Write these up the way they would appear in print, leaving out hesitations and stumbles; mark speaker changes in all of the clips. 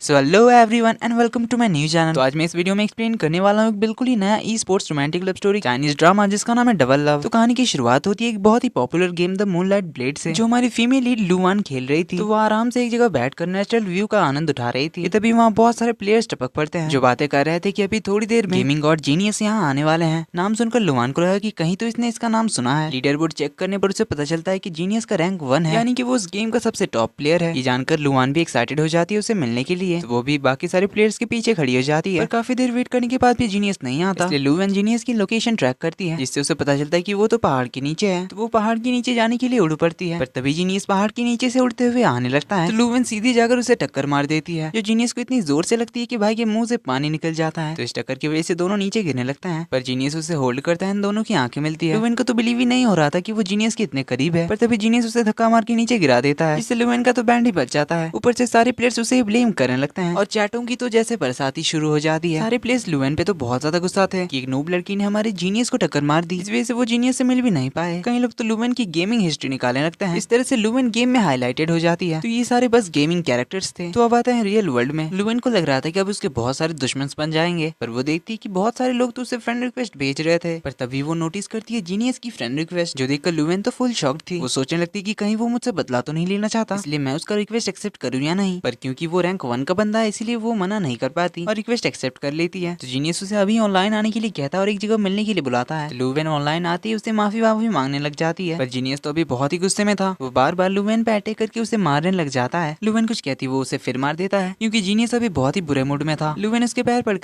Speaker 1: So hello everyone and welcome to my new channel. तो आज मैं इस वीडियो में एक्सप्लेन करने वाला हूँ बिल्कुल ही नया e sports romantic love story Chinese drama जिसका नाम है डबल लव। तो कहानी की शुरुआत होती है एक बहुत ही popular game the moonlight blade से, जो हमारी फीमेल लीड लुआन खेल रही थी। तो वो आराम से एक जगह बैठकर नेचुरल व्यू का आनंद उठा रही थी। तभी वहाँ बहुत सारे प्लेयर्स टपक पड़ते हैं जो बातें कर रहे थे कि अभी थोड़ी देर में गेमिंग और जीनियस यहाँ आने वाले हैं। नाम सुनकर लुआन को लगा कि कहीं तो इसने इसका नाम सुना है। लीडर बोर्ड चेक करने पर उसे पता चलता है कि जीनियस का रैंक 1 है, यानी कि वो उस गेम का सबसे टॉप प्लेयर है। ये जानकर लुआन भी एक्साइटेड हो जाती है उसे मिलने के लिए। तो वो भी बाकी सारे प्लेयर्स के पीछे खड़ी हो जाती है, पर काफी देर वेट करने के बाद भी जीनियस नहीं आता। इसलिए लुआन जीनियस की लोकेशन ट्रैक करती है, जिससे उसे पता चलता है कि वो तो पहाड़ के नीचे है। तो वो पहाड़ के नीचे जाने के लिए उड़ पड़ती है, पर तभी जीनियस पहाड़ के नीचे से उड़ते हुए आने लगता है। तो लुआन सीधी जाकर उसे टक्कर मार देती है, जो जीनियस को इतनी जोर से लगती है कि भाई के मुंह से पानी निकल जाता है। तो इस टक्कर की वजह से दोनों नीचे गिरने लगते हैं, पर जीनियस उसे होल्ड करता है। दोनों की आंखें मिलती है। लुआन को तो बिलीव ही नहीं हो रहा था कि वो जीनियस के इतने करीब है, पर तभी जीनियस उसे धक्का मार के नीचे गिरा देता है, जिससे लुआन का तो बैंड ही बच जाता है। ऊपर से सारे प्लेयर्स उसे ब्लेम करने लगते हैं और चैटों की तो जैसे बरसाती शुरू हो जाती है। सारे प्लेयर्स लुआन पे तो बहुत ज्यादा गुस्सा थे कि एक नूब लड़की ने हमारे जीनियस को टक्कर मार दी। इस वजह से वो जीनियस से मिल भी नहीं पाए। कई लोग तो लुआन की गेमिंग हिस्ट्री निकालने लगते हैं। इस तरह से लुआन गेम में हाईलाइटेड हो जाती है। तो ये सारे बस गेमिंग कैरेक्टर्स थे। तो अब आते हैं रियल वर्ल्ड में। लुआन को लग रहा था कि अब उसके बहुत सारे दुश्मन बन जाएंगे, पर वो देखती कि बहुत सारे लोग तो उसे फ्रेंड रिक्वेस्ट भेज रहे थे। पर तभी वो नोटिस करती है जीनियस की फ्रेंड रिक्वेस्ट, जो देखकर लुआन तो फुल शॉक थी। वो सोचने लगती कि कहीं वो मुझसे बदला तो नहीं लेना चाहता, इसलिए मैं उसका रिक्वेस्ट एक्सेप्ट करूँ या नहीं। पर क्योंकि वो रैंक 1 का बंदा है, इसलिए वो मना नहीं कर पाती और रिक्वेस्ट एक्सेप्ट कर लेती है। तो जीनियस उसे अभी ऑनलाइन आने के लिए कहता है और एक जगह मिलने के लिए बुलाता है। तो लुआन ऑनलाइन आती है उसे माफी मांगने लग जाती है, पर जीनियस तो अभी बहुत ही गुस्से में था। वो बार बार लुआन पे अटैक करके उसे मारने लग जाता है। लुआन कुछ कहती वो उसे फिर मार देता है, क्योंकि जीनियस अभी बहुत ही बुरे मूड में था। लुआन उसके पैर पड़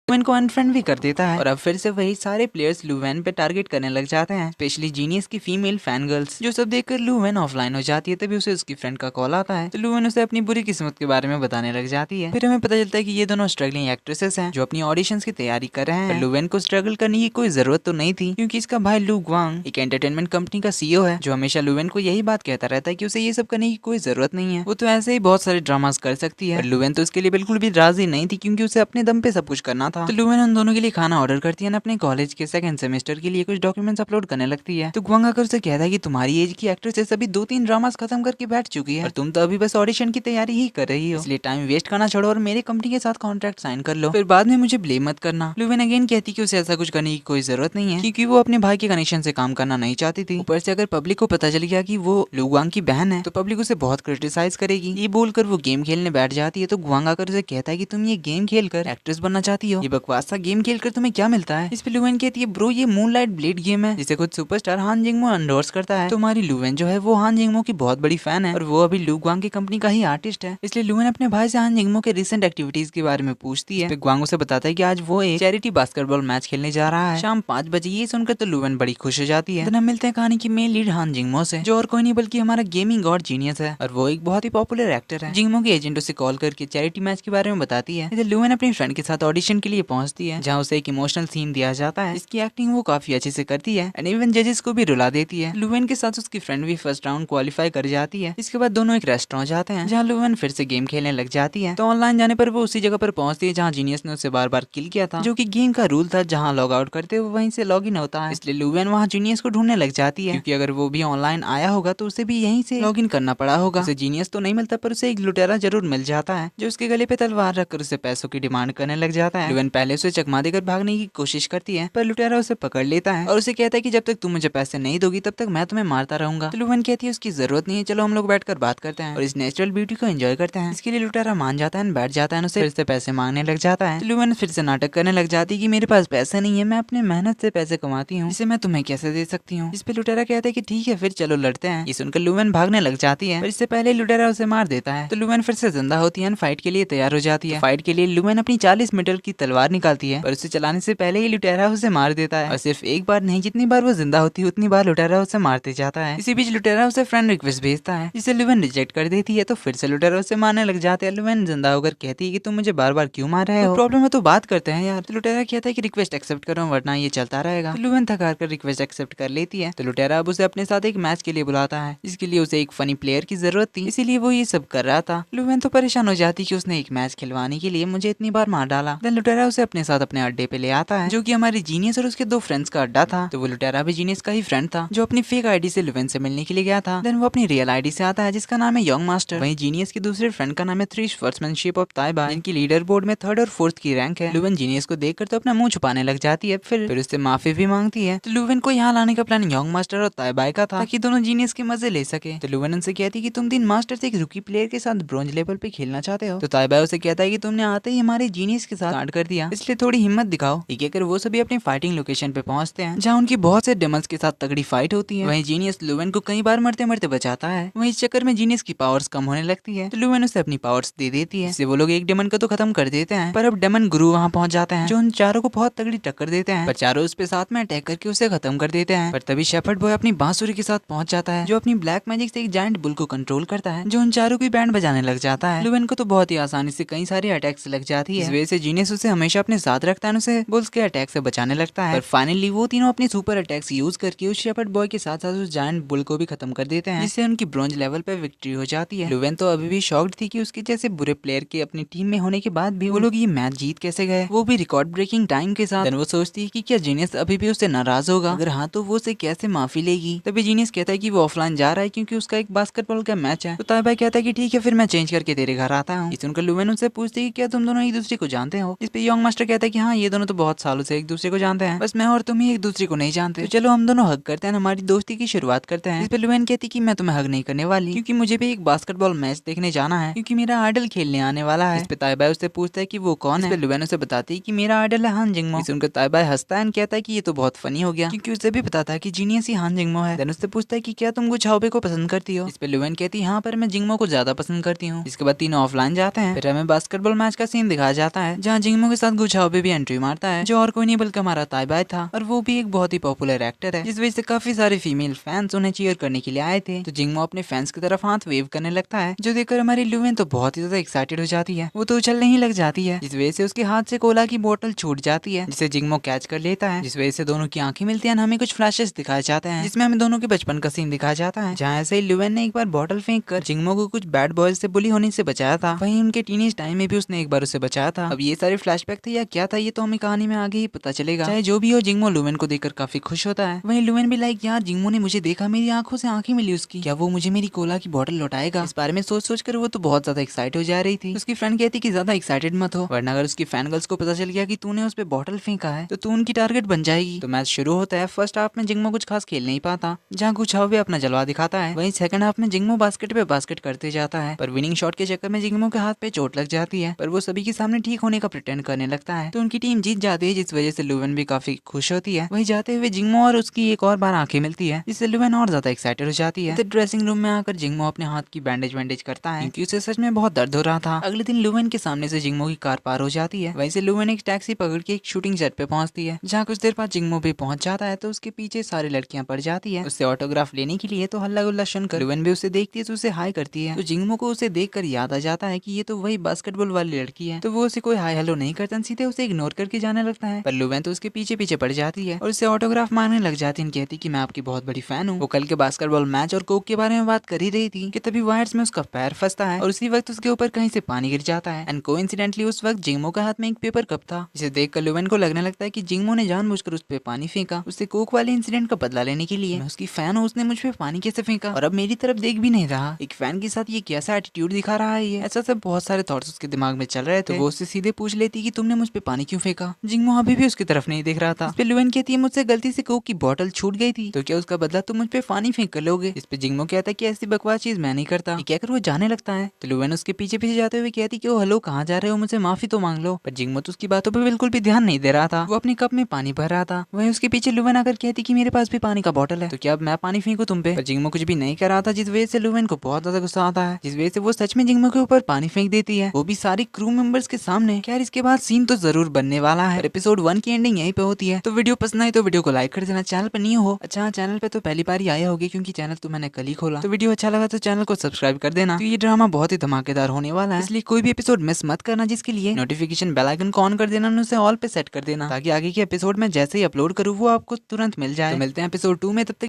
Speaker 1: लुआन को अनफ्रेंड भी कर देता है और अब फिर से वही सारे प्लेयर्स लुआन पे टारगेट करने लग जाते हैं, स्पेशली जीनियस की फीमेल फैन गर्ल्स, जो सब देखकर लुआन ऑफलाइन हो जाती है। तभी उसे उसकी फ्रेंड का कॉल आता है। तो लुआन उसे अपनी बुरी किस्मत के बारे में बताने लग जाती है। फिर हमें पता चलता है कि ये दोनों स्ट्रगलिंग एक्ट्रेसेस हैं जो अपनी ऑडिशंस की तैयारी कर रहे हैं। लुआन को स्ट्रगल करने की कोई जरूरत तो नहीं थी, क्योंकि इसका भाई लू ग्वांग एक एंटरटेनमेंट कंपनी का सीईओ है, जो हमेशा लुआन को यही बात कहता रहता है कि उसे ये सब करने की कोई जरूरत नहीं है, वो तो ऐसे ही बहुत सारे ड्रामास कर सकती है। लुआन तो इसके लिए बिल्कुल भी राजी नहीं थी, क्योंकि उसे अपने दम पे सब कुछ करना था। तो लुआन उन दोनों के लिए खाना ऑर्डर करती है ना अपने कॉलेज के सेकंड सेमेस्टर के लिए कुछ डॉक्यूमेंट्स अपलोड करने लगती है। तो ग्वांग आकर उसे कहता है कि तुम्हारी एज की एक्ट्रेसेस अभी 2-3 ड्रामास खत्म करके बैठ चुकी है और तुम तो अभी बस ऑडिशन की तैयारी ही कर रही हो, इसलिए टाइम वेस्ट करना छोड़ो और मेरे कंपनी के साथ कॉन्ट्रैक्ट साइन कर लो, फिर बाद में मुझे ब्लेम मत करना। लुआन अगेन कहती कि उसे ऐसा कुछ करने की कोई जरूरत नहीं है, क्योंकि वो अपने भाई के कनेक्शन से काम करना नहीं चाहती थी। ऊपर से अगर पब्लिक को पता चल गया कि वो लू ग्वांग की बहन है, तो पब्लिक उसे बहुत क्रिटिसाइज करेगी। ये बोलकर वो गेम खेलने बैठ जाती है। तो ग्वांग आकर उसे कहता है कि तुम ये गेम खेलकर एक्ट्रेस बनना चाहती हो, ये बकवास सा गेम खेलकर तुम्हें क्या मिलता है। इस पे लुआन कहती है ब्रो ये मूनलाइट ब्लेड गेम है जिसे खुद सुपरस्टार हान जिंगमो एंडोर्स करता है। तो हमारी लुआन जो है वो हान जिंगमो की बहुत बड़ी फैन है और वो अभी लू ग्वांग की कंपनी का ही आर्टिस्ट है। इसलिए लुआन अपने भाई से हान जिंगमो के रिसेंट एक्टिविटीज के बारे में पूछती है। ग्वांग उसे बताता है कि आज वो एक चैरिटी बास्केटबॉल मैच खेलने जा रहा है शाम 5 बजे। ये सुनकर तो लुआन बड़ी खुश हो जाती है। हम मिलते हैं कहानी की मेन लीड हान जिंगमो से, जो और कोई नहीं बल्कि हमारा गेमिंग गॉड जीनियस है और वो एक बहुत ही पॉपुलर एक्टर है। जिंगमो के एजेंट उसे कॉल करके चैरिटी मैच के बारे में बताती है। इधर लुआन अपनी फ्रेंड के साथ ऑडिशन के लिए पहुंचती है, जहाँ उसे एक इमोशनल सीन दिया जाता है। इसकी एक्टिंग वो काफी अच्छे से करती है एंड इवन जजेस को भी रुला देती है। लुआन के साथ उसकी फ्रेंड भी फर्स्ट राउंड क्वालिफाई कर जाती है। इसके बाद दोनों एक रेस्टोरेंट जाते हैं, जहाँ लुआन फिर से गेम खेलने लग जाती है। तो ऑनलाइन जाने पर वो उसी जगह पर पहुंचती है जहाँ जीनियस ने उसे बार बार किल किया था, जो कि गेम का रूल था, जहाँ लॉग आउट करते हुए वहीं से लॉग इन होता है। इसलिए लुआन वहाँ जीनियस को ढूंढने लग जाती है, क्योंकि अगर वो भी ऑनलाइन आया होगा तो उसे भी यहीं से लॉग इन करना पड़ा होगा। उसे जीनियस तो नहीं मिलता, पर उसे एक लुटेरा जरूर मिल जाता है, जो उसके गले पे तलवार रखकर उसे पैसों की डिमांड करने लग जाता है। लुआन पहले उसे चकमा देकर भागने की कोशिश करती है, पर लुटेरा उसे पकड़ लेता है और उसे कहता है कि जब तक तुम मुझे पैसे नहीं दोगी तब तक मैं तुम्हें मारता रहूंगा। तो लुआन कहती है उसकी जरूरत नहीं है, चलो हम लोग बैठकर बात करते हैं और इस नेचुरल ब्यूटी को एंजॉय करते हैं। इसके लिए लुटेरा मान जाता है, बैठ जाता है, उसे फिर से पैसे मांगने लग जाता है। तो लुआन फिर से नाटक करने लग जाती है कि मेरे पास पैसे नहीं है, मैं अपने मेहनत से पैसे कमाती हूँ, इसे मैं तुम्हें कैसे दे सकती हूँ। इस पे लुटेरा कहता है कि ठीक है फिर चलो लड़ते हैं। ये सुनकर लुआन भागने लग जाती है, पर इससे पहले लुटेरा उसे मार देता है। तो लुआन फिर से जिंदा होती है, फाइट के लिए तैयार हो जाती है। फाइट के लिए लुआन अपनी 40 मीटर की तलवार निकालती है, पर उसे चलाने से पहले ही लुटेरा उसे मार देता है और सिर्फ एक बार नहीं, जितनी बार वो जिंदा होती है उतनी बार लुटेरा उसे मारते जाता है। इसी बीच लुटेरा उसे फ्रेंड रिक्वेस्ट भेजता है, जिसे लुआन रिजेक्ट कर देती है। तो फिर से लुटेरा उसे मारने लग जाते हैं। लुआन जिंदा होकर कहती है कि तुम मुझे बार बार क्यों मार रहे हो, प्रॉब्लम है तो बात करते हैं यार। तो लुटेरा कहता है कि रिक्वेस्ट एक्सेप्ट करो वरना ये चलता रहेगा। तो लुआन थकार कर रिक्वेस्ट एक्सेप्ट कर लेती है। तो लुटेरा अब उसे अपने साथ एक मैच के लिए बुलाता है, जिसके लिए उसे एक फनी प्लेयर की जरूरत थी, इसीलिए वो ये सब कर रहा था। लुआन तो परेशान हो जाती कि उसने एक मैच खिलवाने के लिए मुझे इतनी बार मार डाला। देन लुटेरा लुटेरा उसे अपने साथ अपने अड्डे पे ले आता है, जो कि हमारे जीनियस और उसके 2 फ्रेंड्स का अड्डा था। तो वो लुटेरा भी जीनियस का ही फ्रेंड था, जो अपनी फेक आईडी से लुवेन से मिलने के लिए गया था। देन वो अपनी रियल आईडी से आता है, जिसका नाम है यंग मास्टर। वहीं जीनियस के दूसरे फ्रेंड का नाम है थ्री स्वर्ड्समैनशिप ऑफ ताइबा, जिनकी लीडर बोर्ड में 3rd और 4th की रैंक है। लुवेन जीनियस को देखकर तो अपना मुंह छुपाने लग जाती है, फिर उससे माफी भी मांगती है। तो लुवेन को यहाँ लाने का प्लान यंग मास्टर और ताइबा का था, ताकि दोनों जीनियस के मजे ले सके। तो लुवेन उनसे कहती है कि तुम 3 मास्टर से एक रूकी प्लेयर के साथ ब्रॉन्ज लेवल पे खेलना चाहते हो। तो ताइबा उसे कहता है कि तुमने आते ही हमारे जीनियस के साथ स्टार्ट कर दिया, इसलिए थोड़ी हिम्मत दिखाओ। ये कहकर वो सभी अपनी फाइटिंग लोकेशन पे पहुंचते हैं, जहाँ उनकी बहुत से डेमन्स के साथ तगड़ी फाइट होती है। वहीं जीनियस लुवेन को कई बार मरते मरते बचाता है। वहीं इस चक्कर में जीनियस की पावर्स कम होने लगती है, तो लुवेन उसे अपनी पावर्स दे देती है। इससे वो लोग एक डेमन को तो खत्म कर देते हैं, पर अब डेमन गुरु वहाँ पहुंच जाते हैं, जो उन चारों को बहुत तगड़ी टक्कर देते हैं। पर चारों उस पे साथ में अटैक करके उसे खत्म कर देते हैं। पर तभी शेफर्ड बॉय अपनी बांसुरी के साथ पहुंच जाता है, जो अपनी ब्लैक मैजिक से एक जायंट बुल को कंट्रोल करता है, जो उन चारों की बैंड बजाने लग जाता है। लुवेन को तो बहुत ही आसानी से कई सारे अटैक्स लग जाती है। इस वजह से जीनियस उसे हमेशा अपने साथ रखता है, उसे बुल्स के अटैक से बचाने लगता है। पर फाइनली वो तीनों अपनी सुपर अटैक्स यूज करके उस शेफर्ड बॉय के साथ साथ उस जायंट बुल को भी खत्म कर देते हैं, जिससे उनकी ब्रॉन्ज लेवल पे विक्ट्री हो जाती है। लुवेन तो अभी भी शॉक्ड थी कि उसके जैसे बुरे प्लेयर के अपनी टीम में होने के बाद भी वो लोग ये मैच जीत कैसे गए, वो भी रिकॉर्ड ब्रेकिंग टाइम के साथ। वो सोचती है कि क्या जीनियस अभी भी उससे नाराज होगा, अगर हाँ तो वो उसे कैसे माफी लेगी। तभी जीनियस कहता है कि वो ऑफलाइन जा रहा है क्योंकि उसका एक बास्केटबॉल का मैच है। तो ताइबा कहता है कि ठीक है फिर मैं चेंज करके तेरे घर आता हूँ। सुनकर लुवेन उनसे पूछती है कि क्या तुम दोनों एक दूसरे को जानते हो। इस पे यंग मास्टर कहता है कि हाँ ये दोनों तो बहुत सालों से एक दूसरे को जानते हैं, बस मैं और तुम ही एक दूसरे को नहीं जानते। तो चलो हम दोनों हग करते हैं, हमारी दोस्ती की शुरुआत करते हैं। इस पे लुवेन कहती कि मैं तुम्हें हग नहीं करने वाली, क्योंकि मुझे भी एक बास्केटबॉल मैच देखने जाना है, क्योंकि मेरा आइडल खेलने आने वाला है। इस पे ताइबा उससे पूछता है कि वो कौन है। लुवेन उसे बताती है कि मेरा आइडल है हान जिंगमो। सुनकर ताइबा हंसता है, कहता है कि ये तो बहुत फनी हो गया, क्योंकि उसे भी पता था कि जीनियस ही हान जिंगमो है। देन उससे पूछता है कि क्या तुम गुचाओबे को पसंद करती हो। इस पे लुवेन कहती है हाँ पर मैं जिंगमो को ज्यादा पसंद करती हूँ। इसके बाद तीनों ऑफलाइन जाते हैं। फिर हमें बास्केटबॉल मैच का सीन दिखाया जाता है, जहाँ जिंगमो के साथ गुचाओबे भी एंट्री मारता है, जो और कोई नहीं बल्कि हमारा ताइबा था, और वो भी एक बहुत ही पॉपुलर एक्टर है, जिस वजह से काफी सारे फीमेल फैंस उन्हें चीयर करने के लिए आए थे। तो जिंगमो अपने फैंस की तरफ हाथ वेव करने लगता है, जो देखकर हमारी लुवेन तो बहुत ही ज्यादा एक्साइटेड हो जाती है। वो तो उछलने ही लग जाती है, जिस वजह से उसके हाथ से कोला की बोतल छूट जाती है, जिसे जिंगमो कैच कर लेता है, जिस वजह से दोनों की आंखें मिलती है। हमें कुछ फ्लैशेस दिखाए जाते हैं, जिसमें हमें दोनों के बचपन का सीन दिखाया जाता है, जहाँ ऐसे ही लुवेन ने एक बार बोतल फेंक कर जिंगमो को कुछ बैड बॉयज से बुली होने से बचाया था। वहीं उनके टीनेज टाइम में भी उसने एक बार उसे बचाया था। अब ये सारे फ्लैशबैक थे या क्या था, ये तो हमें कहानी में आगे ही पता चलेगा। चाहे जो भी हो, जिंगमो लुवेन को देखकर काफी खुश होता है। वहीं लुवेन भी लाइक यार जिंगमो ने मुझे देखा, मेरी आंखों से आंखें मिली उसकी, क्या वो मुझे मेरी कोला की बोतल लौटाएगा। इस बारे में सोच सोच कर वो तो बहुत ज्यादा एक्साइट हो जा रही थी। उसकी फ्रेंड कहती कि ज्यादा एक्साइटेड मत हो, वरना अगर उसकी फैन गर्ल्स को पता चल गया कि तूने उस पे बोतल फेंका है तो तू उनकी टारगेट बन जाएगी। तो मैच शुरू होता है। फर्स्ट हाफ में जिंगमो कुछ खास खेल नहीं पाता, जहाँ गुचाओबे अपना जलवा दिखाता है। वहीं सेकंड हाफ में जिंगमो बास्केट पे बास्केट करते जाता है, पर विनिंग शॉट के चक्कर में जिंगमो के हाथ पे चोट लग जाती है, पर वो सभी के सामने ठीक होने का प्रिटेंड करने लगता है, तो उनकी टीम जीत जाती है, जिस वजह से लुवेन भी काफी खुश होती है। वहीं जाते हुए जिंगमो और उसकी एक और बार आंखें मिलती है, जिससे लुवेन और ज्यादा एक्साइटेड हो जाती है। तो ड्रेसिंग रूम में आकर जिंगमो अपने हाथ की बैंडेज वैंडेज करता है, क्योंकि उसे सच में बहुत दर्द हो रहा था। अगले दिन लुवेन के सामने से जिंगमो की कार पार हो जाती है। वहीं से लुवेन एक टैक्सी पकड़ के एक शूटिंग सेट पे पहुंचती है, जहाँ कुछ देर बाद जिंगमो भी पहुंच जाता है। तो उसके पीछे सारी लड़कियां पड़ जाती है उससे ऑटोग्राफ लेने के लिए। तो हल्ला गुल्ला सुनकर लुवेन भी उसे देखती है, तो उसे हाई करती है। तो जिंगमो को उसे देखकर याद आ जाता है कि ये तो वही बास्केटबॉल वाली लड़की है, तो वो उसे कोई हाई हेलो नहीं करता, सीधे उसे इग्नोर करके जाने लगता है। पर लुवेन तो उसके पीछे पीछे पड़ जाती है और उससे ऑटोग्राफ मांगने लग जाती है, कहती कि मैं आपकी बहुत बड़ी फैन हूँ। वो कल के बास्केटबॉल मैच और कोक के बारे में बात कर ही रही थी कि तभी वायर्स में उसका पैर फंसता है और उसी वक्त उसके ऊपर कहीं से पानी गिर जाता है। एंड कोइंसिडेंटली उस वक्त जिंगमो के हाथ में एक पेपर कप था, जिसे देखकर लुवेन को लगने लगता है कि जिंगमो ने जानबूझकर उस पे पानी फेंका, उससे कोक वाले इंसिडेंट का बदला लेने के लिए। मैं उसकी फैन हूँ, उसने मुझ पे पानी कैसे फेंका और अब मेरी तरफ देख भी नहीं रहा। एक फैन के साथ ये कैसा एटीट्यूड दिखा रहा है, ये ऐसा सब बहुत सारे थॉट्स उसके दिमाग में चल रहे थे। तो वो उससे सीधे पूछ लेती कि तुमने मुझ पे पानी क्यों फेंका। जिंगमो अभी भी उसकी तरफ नहीं देख रहा था। इस पे लुवेन कहती है मुझसे गलती से कोक की बोतल छूट गई थी, तो क्या उसका बदला तुम मुझ पे पानी फेंक कर लोगे। इस पे जिंगमो कहता है कि ऐसी बकवास चीज मैं नहीं करता। कहकर वो जाने लगता है। तो लुवेन उसके पीछे पीछे जाते हुए कहती कि ओ हेलो कहाँ जा रहे हो, मुझे माफी तो मांग लो। पर जिंगमो तो उसकी बातों पे बिल्कुल भी ध्यान नहीं दे रहा था, वो अपने कप में पानी भर रहा था। वहीं उसके पीछे लुवेन आकर कहती कि मेरे पास भी पानी का बोतल है, तो क्या अब मैं पानी फेंकू तुम पे। पर जिंगमो कुछ भी नहीं कर रहा था, जिस वजह से लुवेन को बहुत ज्यादा गुस्सा आता है, जिस वजह से वो सच में जिंगमो के ऊपर पानी फेंक देती है, वो भी सारी क्रू मेंबर्स के सामने। खैर इसके बाद सीन तो जरूर बनने वाला है। एपिसोड 1 की एंडिंग यहीं पे होती है। तो वीडियो पसंद आई तो वीडियो को लाइक कर देना। चैनल पर नहीं हो, अच्छा चैनल पे तो पहली बार ही आया होगी क्योंकि चैनल तो मैंने कल ही खोला। तो वीडियो अच्छा लगा तो चैनल को सब्सक्राइब कर देना। तो ये ड्रामा बहुत ही धमाकेदार होने वाला है, इसलिए कोई भी एपिसोड मिस मत करना, जिसके लिए नोटिफिकेशन बेल आइकन को ऑन कर देना, उसे ऑल पे सेट कर देना, ताकि आगे के एपिसोड में जैसे ही अपलोड करूँ वो आपको तुरंत मिल जाए। तो मिलते हैं एपिसोड 2 में, तब तक